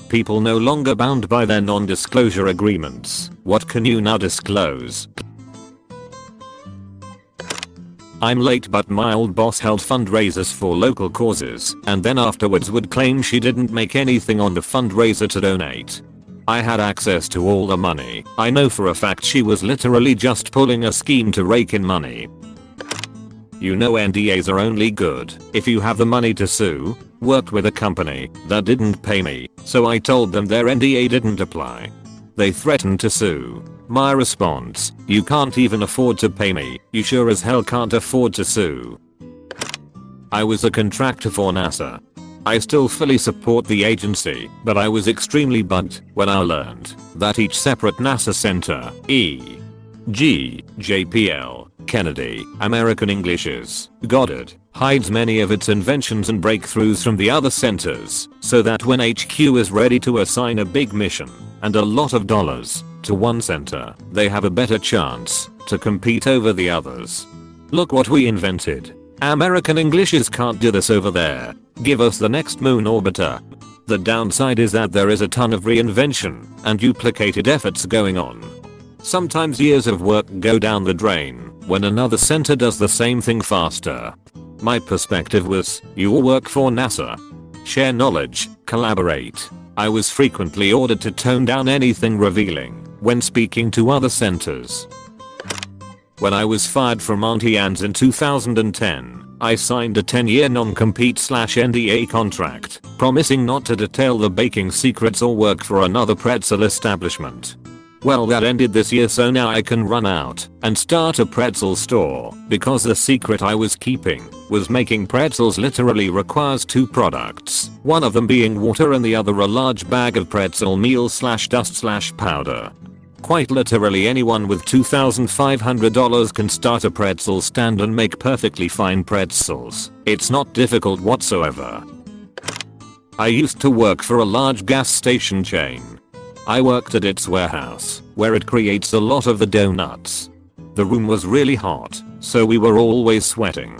People no longer bound by their non-disclosure agreements. What can you now disclose? I'm late, but my old boss held fundraisers for local causes and then afterwards would claim she didn't make anything on the fundraiser to donate. I had access to all the money. I know for a fact she was literally just pulling a scheme to rake in money. You know NDAs are only good if you have the money to sue. Worked with a company that didn't pay me, so I told them their NDA didn't apply. They threatened to sue. My response: you can't even afford to pay me, you sure as hell can't afford to sue. I was a contractor for NASA. I still fully support the agency, but I was extremely bugged when I learned that each separate NASA center, e.g. JPL, Kennedy, American Englishes, Goddard, hides many of its inventions and breakthroughs from the other centers, so that when HQ is ready to assign a big mission and a lot of dollars to one center, they have a better chance to compete over the others. Look what we invented. American Englishes can't do this over there. Give us the next moon orbiter. The downside is that there is a ton of reinvention and duplicated efforts going on. Sometimes years of work go down the drain when another center does the same thing faster. My perspective was, you all work for NASA. Share knowledge, collaborate. I was frequently ordered to tone down anything revealing when speaking to other centers. When I was fired from Auntie Anne's in 2010, I signed a 10-year non-compete/NDA contract, promising not to detail the baking secrets or work for another pretzel establishment. Well, that ended this year, so now I can run out and start a pretzel store, because the secret I was keeping was making pretzels literally requires two products, one of them being water and the other a large bag of pretzel meal/dust/powder. Quite literally anyone with $2,500 can start a pretzel stand and make perfectly fine pretzels. It's not difficult whatsoever. I used to work for a large gas station chain. I worked at its warehouse, where it creates a lot of the donuts. The room was really hot, so we were always sweating.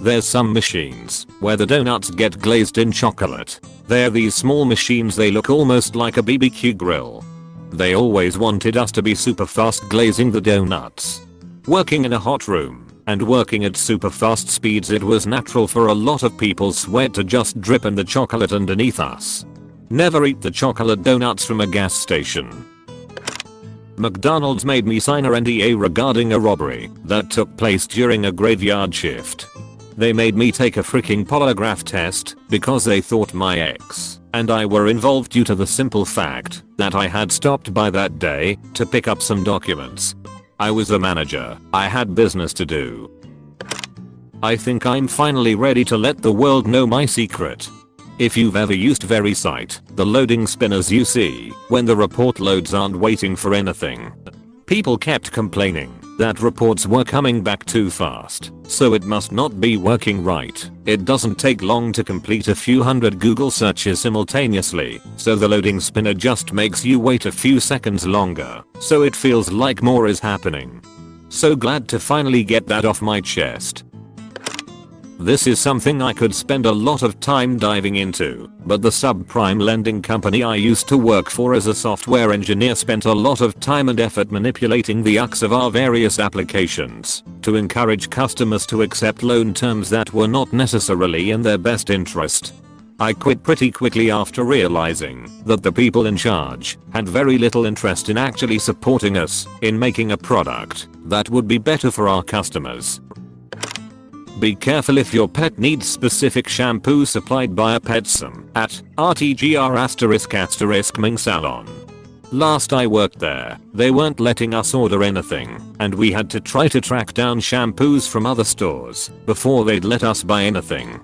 There's some machines where the donuts get glazed in chocolate. They're these small machines, they look almost like a BBQ grill. They always wanted us to be super fast glazing the donuts. Working in a hot room and working at super fast speeds, it was natural for a lot of people's sweat to just drip in the chocolate underneath us. Never eat the chocolate donuts from a gas station. McDonald's made me sign a NDA regarding a robbery that took place during a graveyard shift. They made me take a freaking polygraph test because they thought my ex and I were involved due to the simple fact that I had stopped by that day to pick up some documents. I was a manager. I had business to do. I think I'm finally ready to let the world know my secret. If you've ever used VeriSite, the loading spinners you see when the report loads aren't waiting for anything. People kept complaining that reports were coming back too fast, so it must not be working right. It doesn't take long to complete a few hundred Google searches simultaneously, so the loading spinner just makes you wait a few seconds longer, so it feels like more is happening. So glad to finally get that off my chest. This is something I could spend a lot of time diving into, but the subprime lending company I used to work for as a software engineer spent a lot of time and effort manipulating the UX of our various applications to encourage customers to accept loan terms that were not necessarily in their best interest. I quit pretty quickly after realizing that the people in charge had very little interest in actually supporting us in making a product that would be better for our customers. Be careful if your pet needs specific shampoo supplied by a Petsum at @RTGR***Ming Salon. Last I worked there, they weren't letting us order anything, and we had to try to track down shampoos from other stores before they'd let us buy anything.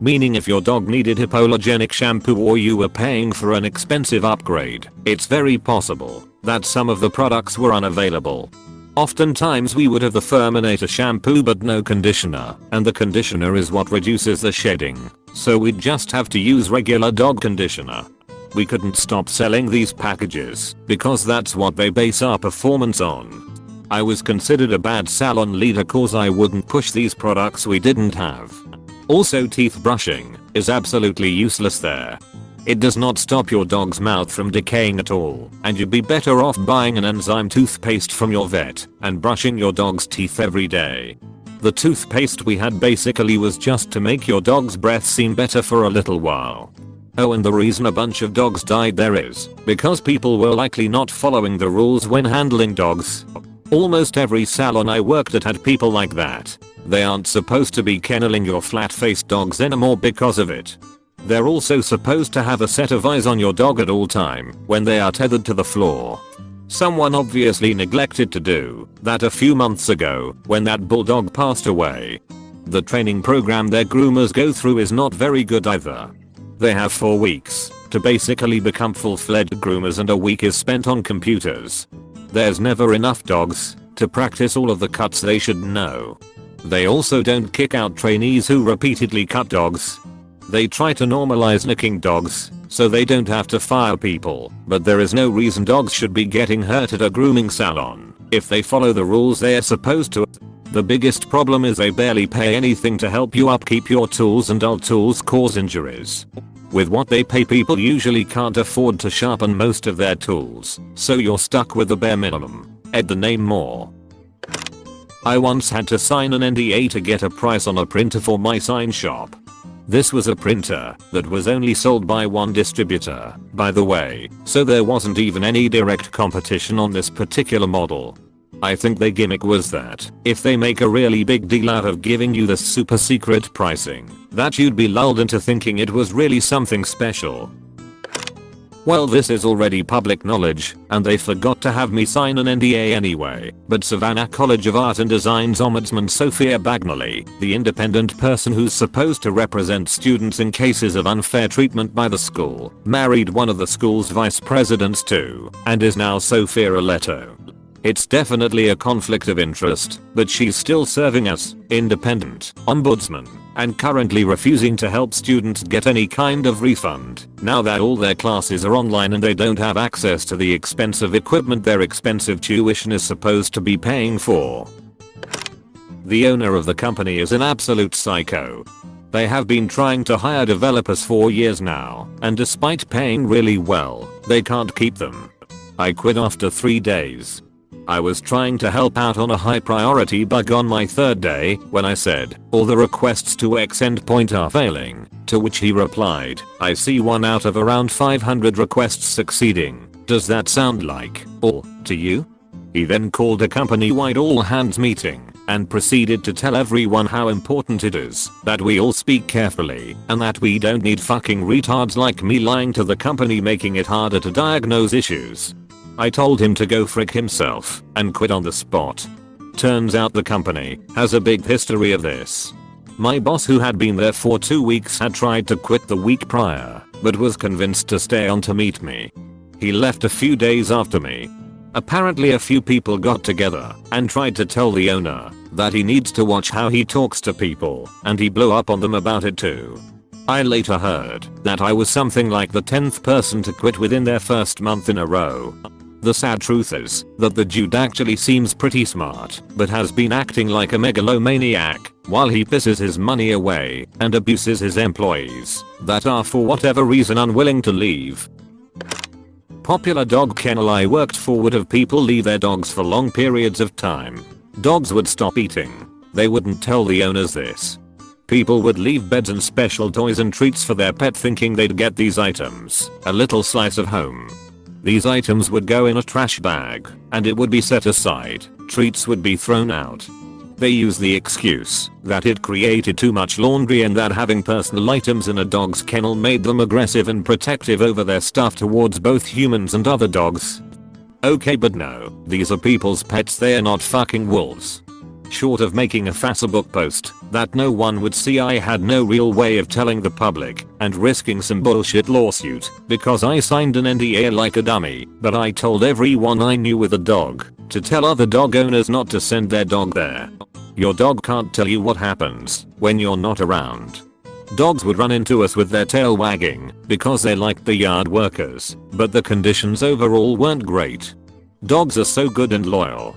Meaning if your dog needed hypoallergenic shampoo or you were paying for an expensive upgrade, it's very possible that some of the products were unavailable. Oftentimes we would have the Furminator shampoo but no conditioner, and the conditioner is what reduces the shedding, so we'd just have to use regular dog conditioner. We couldn't stop selling these packages because that's what they base our performance on. I was considered a bad salon leader cause I wouldn't push these products we didn't have. Also, teeth brushing is absolutely useless there. It does not stop your dog's mouth from decaying at all, and you'd be better off buying an enzyme toothpaste from your vet and brushing your dog's teeth every day. The toothpaste we had basically was just to make your dog's breath seem better for a little while. Oh, and the reason a bunch of dogs died there is because people were likely not following the rules when handling dogs. Almost every salon I worked at had people like that. They aren't supposed to be kenneling your flat-faced dogs anymore because of it. They're also supposed to have a set of eyes on your dog at all time when they are tethered to the floor. Someone obviously neglected to do that a few months ago when that bulldog passed away. The training program their groomers go through is not very good either. They have 4 weeks to basically become full-fledged groomers and a week is spent on computers. There's never enough dogs to practice all of the cuts they should know. They also don't kick out trainees who repeatedly cut dogs. They try to normalize nicking dogs so they don't have to fire people, but there is no reason dogs should be getting hurt at a grooming salon if they follow the rules they are supposed to. The biggest problem is they barely pay anything to help you upkeep your tools and dull tools cause injuries. With what they pay, people usually can't afford to sharpen most of their tools, so you're stuck with the bare minimum. Add the name more. I once had to sign an NDA to get a price on a printer for my sign shop. This was a printer that was only sold by one distributor, by the way, so there wasn't even any direct competition on this particular model. I think their gimmick was that if they make a really big deal out of giving you this super secret pricing, that you'd be lulled into thinking it was really something special. Well, this is already public knowledge, and they forgot to have me sign an NDA anyway, but Savannah College of Art and Design's Ombudsman Sophia Bagnally, the independent person who's supposed to represent students in cases of unfair treatment by the school, married one of the school's vice presidents too, and is now Sophia Leto. It's definitely a conflict of interest, but she's still serving as independent ombudsman and currently refusing to help students get any kind of refund now that all their classes are online and they don't have access to the expensive equipment their expensive tuition is supposed to be paying for. The owner of the company is an absolute psycho. They have been trying to hire developers for years now, and despite paying really well, they can't keep them. I quit after 3 days. I was trying to help out on a high priority bug on my 3rd day when I said, all the requests to X endpoint are failing, to which he replied, I see 1 out of around 500 requests succeeding. Does that sound like all to you? He then called a company-wide all-hands meeting and proceeded to tell everyone how important it is that we all speak carefully and that we don't need fucking retards like me lying to the company making it harder to diagnose issues. I told him to go frick himself and quit on the spot. Turns out the company has a big history of this. My boss, who had been there for 2 weeks, had tried to quit the week prior but was convinced to stay on to meet me. He left a few days after me. Apparently a few people got together and tried to tell the owner that he needs to watch how he talks to people, and he blew up on them about it too. I later heard that I was something like the 10th person to quit within their first month in a row. The sad truth is that the dude actually seems pretty smart, but has been acting like a megalomaniac while he pisses his money away and abuses his employees that are for whatever reason unwilling to leave. Popular dog kennel I worked for would have people leave their dogs for long periods of time. Dogs would stop eating. They wouldn't tell the owners this. People would leave beds and special toys and treats for their pet thinking they'd get these items, a little slice of home. These items would go in a trash bag, and it would be set aside. Treats would be thrown out. They use the excuse that it created too much laundry and that having personal items in a dog's kennel made them aggressive and protective over their stuff towards both humans and other dogs. Okay, but no, these are people's pets, they are not fucking wolves. Short of making a Facebook post that no one would see, I had no real way of telling the public and risking some bullshit lawsuit because I signed an NDA like a dummy, but I told everyone I knew with a dog to tell other dog owners not to send their dog there. Your dog can't tell you what happens when you're not around. Dogs would run into us with their tail wagging because they liked the yard workers, but the conditions overall weren't great. Dogs are so good and loyal.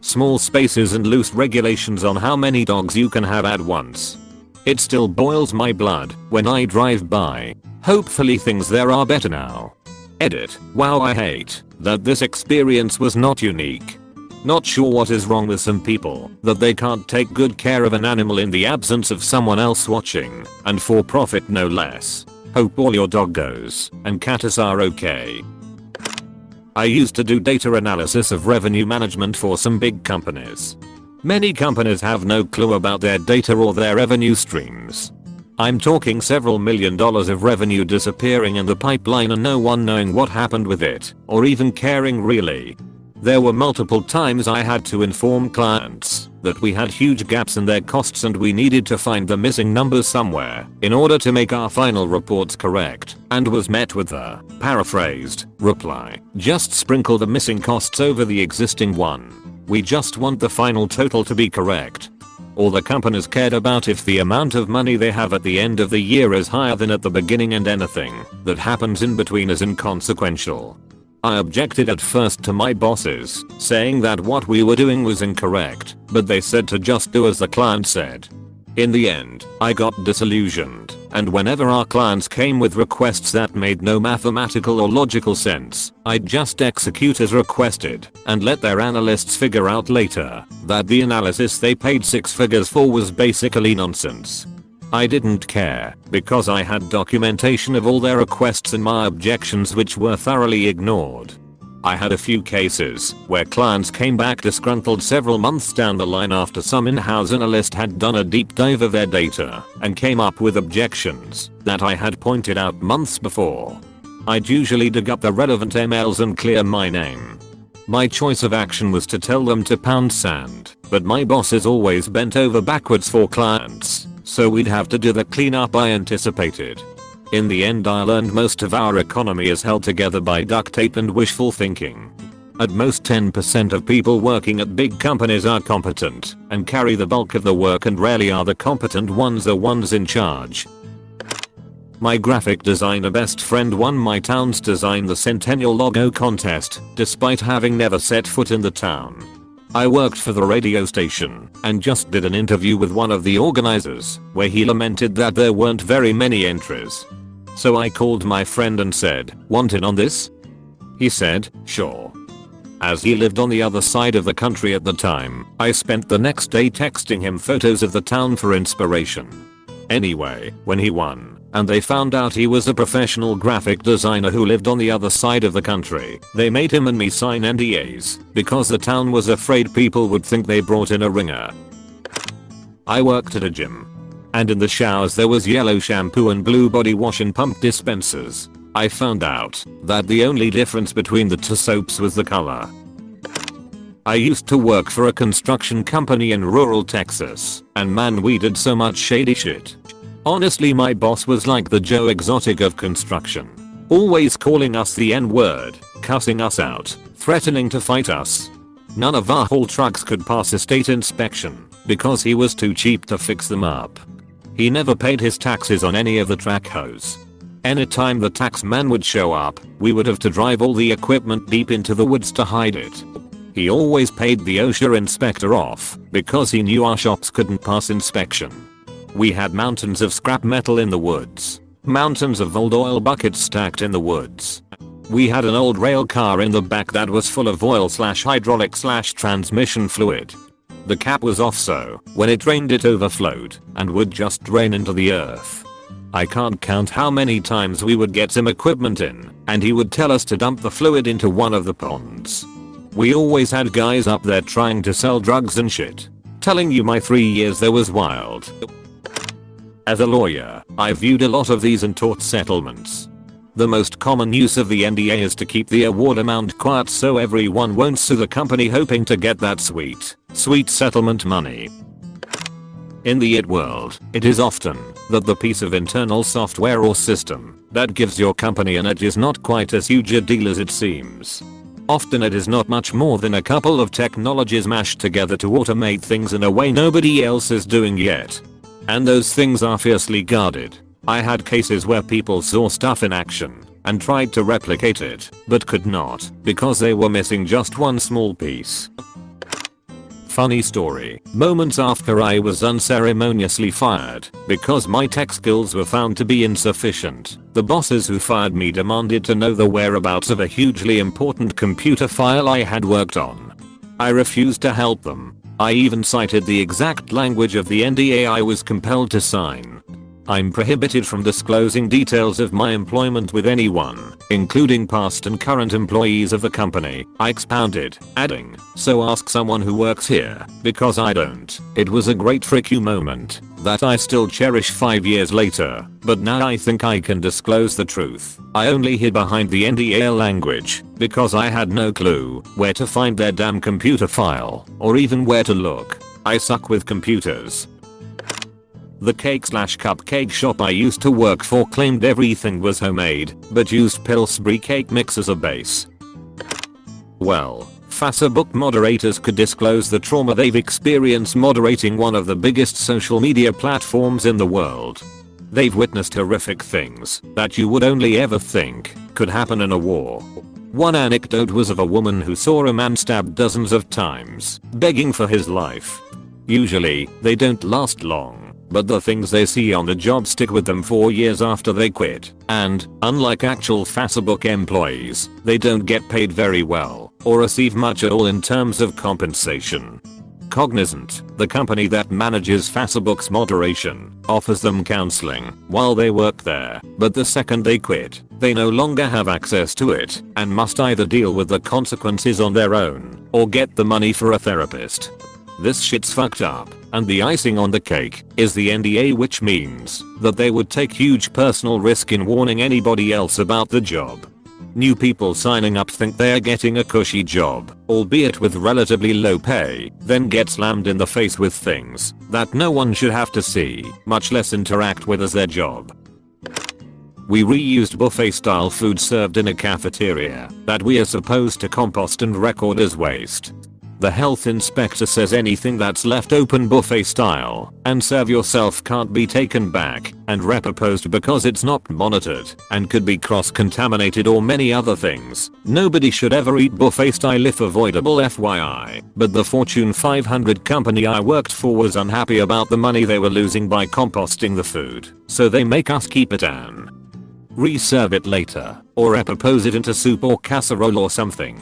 Small spaces and loose regulations on how many dogs you can have at once. It still boils my blood when I drive by Hopefully things there are better now. Edit. Wow, I hate that this experience was not unique. Not sure what is wrong with some people that they can't take good care of an animal in the absence of someone else watching, and for profit no less. Hope all your doggos and cats are okay. I used to do data analysis of revenue management for some big companies. Many companies have no clue about their data or their revenue streams. I'm talking several $1 million of revenue disappearing in the pipeline and no one knowing what happened with it, or even caring really. There were multiple times I had to inform clients that we had huge gaps in their costs and we needed to find the missing numbers somewhere in order to make our final reports correct, and was met with the paraphrased reply, just sprinkle the missing costs over the existing one. We just want the final total to be correct. All the companies cared about if the amount of money they have at the end of the year is higher than at the beginning, and anything that happens in between is inconsequential. I objected at first to my bosses, saying that what we were doing was incorrect, but they said to just do as the client said. In the end, I got disillusioned, and whenever our clients came with requests that made no mathematical or logical sense, I'd just execute as requested and let their analysts figure out later that the analysis they paid 6 figures for was basically nonsense. I didn't care because I had documentation of all their requests and my objections, which were thoroughly ignored. I had a few cases where clients came back disgruntled several months down the line after some in-house analyst had done a deep dive of their data and came up with objections that I had pointed out months before. I'd usually dig up the relevant emails and clear my name. My choice of action was to tell them to pound sand, but my bosses always bent over backwards for clients, so we'd have to do the cleanup I anticipated. In the end, I learned most of our economy is held together by duct tape and wishful thinking. At most 10% of people working at big companies are competent and carry the bulk of the work, and rarely are the competent ones the ones in charge. My graphic designer best friend won my town's Design the Centennial logo contest despite having never set foot in the town. I worked for the radio station and just did an interview with one of the organizers where he lamented that there weren't very many entries. So I called my friend and said, "Want in on this?" He said, "Sure." As he lived on the other side of the country at the time, I spent the next day texting him photos of the town for inspiration. Anyway, when he won, and they found out he was a professional graphic designer who lived on the other side of the country, they made him and me sign NDAs because the town was afraid people would think they brought in a ringer. I worked at a gym, and in the showers there was yellow shampoo and blue body wash and pump dispensers. I found out that the only difference between the two soaps was the color. I used to work for a construction company in rural Texas, and man, we did so much shady shit. Honestly, my boss was like the Joe Exotic of construction. Always calling us the N-word, cussing us out, threatening to fight us. None of our haul trucks could pass a state inspection because he was too cheap to fix them up. He never paid his taxes on any of the track hoes. Anytime the tax man would show up, we would have to drive all the equipment deep into the woods to hide it. He always paid the OSHA inspector off because he knew our shops couldn't pass inspection. We had mountains of scrap metal in the woods. Mountains of old oil buckets stacked in the woods. We had an old rail car in the back that was full of oil/hydraulic/transmission fluid. The cap was off, so when it rained it overflowed and would just drain into the earth. I can't count how many times we would get some equipment in and he would tell us to dump the fluid into one of the ponds. We always had guys up there trying to sell drugs and shit. Telling you my 3 years there was wild. As a lawyer, I viewed a lot of these and taught settlements. The most common use of the NDA is to keep the award amount quiet so everyone won't sue the company, hoping to get that sweet settlement money. In the IT world, it is often that the piece of internal software or system that gives your company an edge is not quite as huge a deal as it seems. Often it is not much more than a couple of technologies mashed together to automate things in a way nobody else is doing yet. And those things are fiercely guarded. I had cases where people saw stuff in action and tried to replicate it, but could not because they were missing just one small piece. Funny story, moments after I was unceremoniously fired because my tech skills were found to be insufficient, the bosses who fired me demanded to know the whereabouts of a hugely important computer file I had worked on. I refused to help them. I even cited the exact language of the NDA I was compelled to sign. I'm prohibited from disclosing details of my employment with anyone, including past and current employees of the company, I expounded, adding, so ask someone who works here, because I don't. It was a great frick you moment that I still cherish 5 years later, but now I think I can disclose the truth. I only hid behind the NDA language because I had no clue where to find their damn computer file, or even where to look. I suck with computers. The cake/cupcake shop I used to work for claimed everything was homemade, but used Pillsbury cake mix as a base. Well, Facebook moderators could disclose the trauma they've experienced moderating one of the biggest social media platforms in the world. They've witnessed horrific things that you would only ever think could happen in a war. One anecdote was of a woman who saw a man stabbed dozens of times, begging for his life. Usually, they don't last long, but the things they see on the job stick with them for years after they quit, and, unlike actual Facebook employees, they don't get paid very well, or receive much at all in terms of compensation. Cognizant, the company that manages Facebook's moderation, offers them counseling while they work there, but the second they quit, they no longer have access to it, and must either deal with the consequences on their own, or get the money for a therapist. This shit's fucked up, and the icing on the cake is the NDA, which means that they would take huge personal risk in warning anybody else about the job. New people signing up think they are getting a cushy job, albeit with relatively low pay, then get slammed in the face with things that no one should have to see, much less interact with as their job. We reused buffet-style food served in a cafeteria that we are supposed to compost and record as waste. The health inspector says anything that's left open buffet style and serve yourself can't be taken back and repurposed because it's not monitored and could be cross-contaminated or many other things. Nobody should ever eat buffet style if avoidable, FYI, but the Fortune 500 company I worked for was unhappy about the money they were losing by composting the food, so they make us keep it and reserve it later, or repurpose it into soup or casserole or something.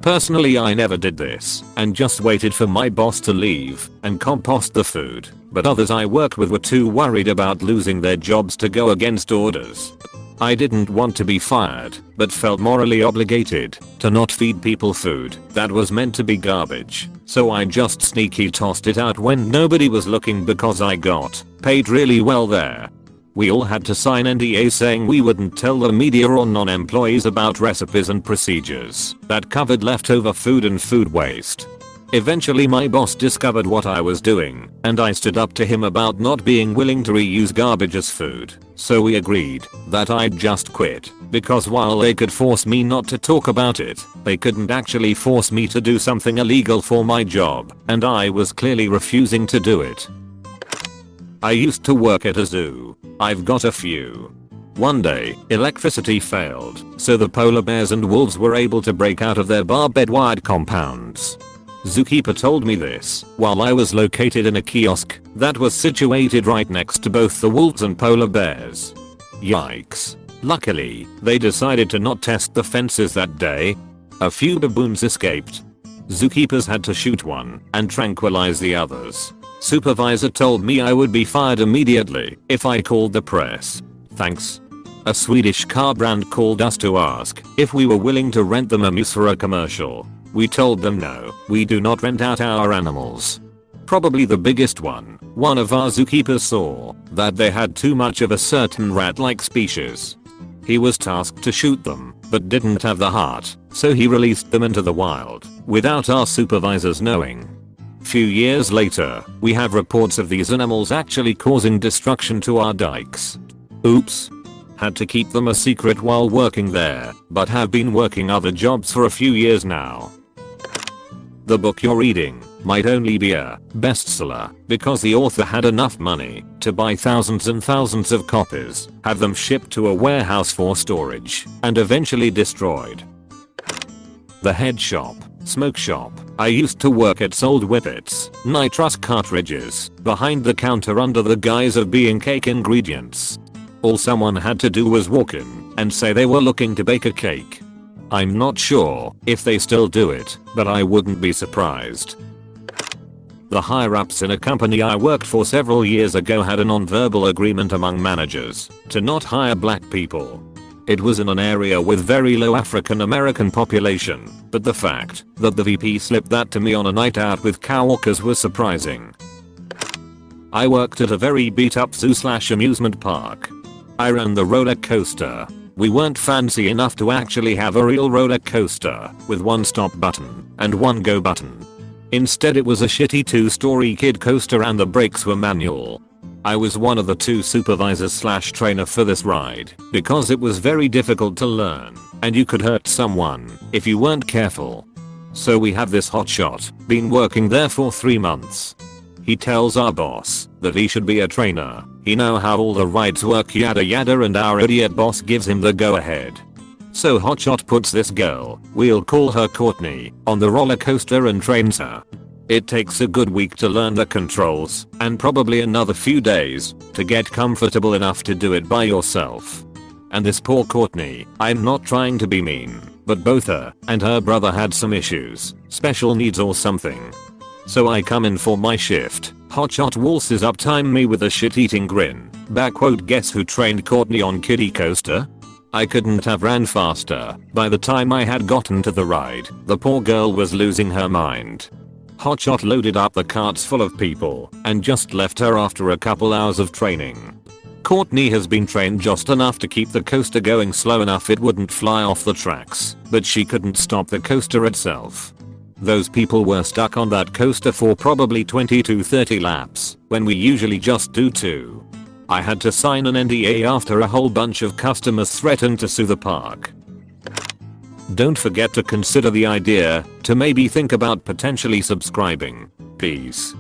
Personally, I never did this and just waited for my boss to leave and compost the food, but others I worked with were too worried about losing their jobs to go against orders. I didn't want to be fired, but felt morally obligated to not feed people food that was meant to be garbage, so I just sneaky tossed it out when nobody was looking because I got paid really well there. We all had to sign NDAs saying we wouldn't tell the media or non-employees about recipes and procedures that covered leftover food and food waste. Eventually my boss discovered what I was doing, and I stood up to him about not being willing to reuse garbage as food, so we agreed that I'd just quit, because while they could force me not to talk about it, they couldn't actually force me to do something illegal for my job, and I was clearly refusing to do it. I used to work at a zoo. I've got a few. One day, electricity failed, so the polar bears and wolves were able to break out of their barbed wired compounds. Zookeeper told me this while I was located in a kiosk that was situated right next to both the wolves and polar bears. Yikes. Luckily, they decided to not test the fences that day. A few baboons escaped. Zookeepers had to shoot one and tranquilize the others. Supervisor told me I would be fired immediately if I called the press. Thanks. A Swedish car brand called us to ask if we were willing to rent them a moose for a commercial. We told them no, we do not rent out our animals. Probably the biggest one. One of our zookeepers saw that they had too much of a certain rat-like species. He was tasked to shoot them, but didn't have the heart, so he released them into the wild, without our supervisors knowing. Few years later, we have reports of these animals actually causing destruction to our dikes. Oops. Had to keep them a secret while working there, but have been working other jobs for a few years now. The book you're reading might only be a bestseller because the author had enough money to buy thousands and thousands of copies, have them shipped to a warehouse for storage, and eventually destroyed. The head shop. Smoke shop. I used to work at sold whippets, nitrous cartridges, behind the counter under the guise of being cake ingredients. All someone had to do was walk in and say they were looking to bake a cake. I'm not sure if they still do it, but I wouldn't be surprised. The higher ups in a company I worked for several years ago had a non-verbal agreement among managers to not hire black people. It was in an area with very low African American population, but the fact that the VP slipped that to me on a night out with coworkers was surprising. I worked at a very beat up zoo/amusement park. I ran the roller coaster. We weren't fancy enough to actually have a real roller coaster with one stop button and one go button. Instead it was a shitty 2-story kid coaster and the brakes were manual. I was one of the 2 supervisors/trainer for this ride because it was very difficult to learn and you could hurt someone if you weren't careful. So we have this hotshot, been working there for 3 months. He tells our boss that he should be a trainer. He know how all the rides work yada yada and our idiot boss gives him the go ahead. So hotshot puts this girl, we'll call her Courtney, on the roller coaster and trains her. It takes a good week to learn the controls and probably another few days to get comfortable enough to do it by yourself. And this poor Courtney, I'm not trying to be mean, but both her and her brother had some issues, special needs or something. So I come in for my shift, hotshot waltzes up time me with a shit-eating grin, backquote guess who trained Courtney on kiddie coaster? I couldn't have ran faster. By the time I had gotten to the ride, the poor girl was losing her mind. Hotshot loaded up the carts full of people and just left her after a couple hours of training. Courtney has been trained just enough to keep the coaster going slow enough it wouldn't fly off the tracks, but she couldn't stop the coaster itself. Those people were stuck on that coaster for probably 20 to 30 laps, when we usually just do 2. I had to sign an NDA after a whole bunch of customers threatened to sue the park. Don't forget to consider the idea to maybe think about potentially subscribing. Peace.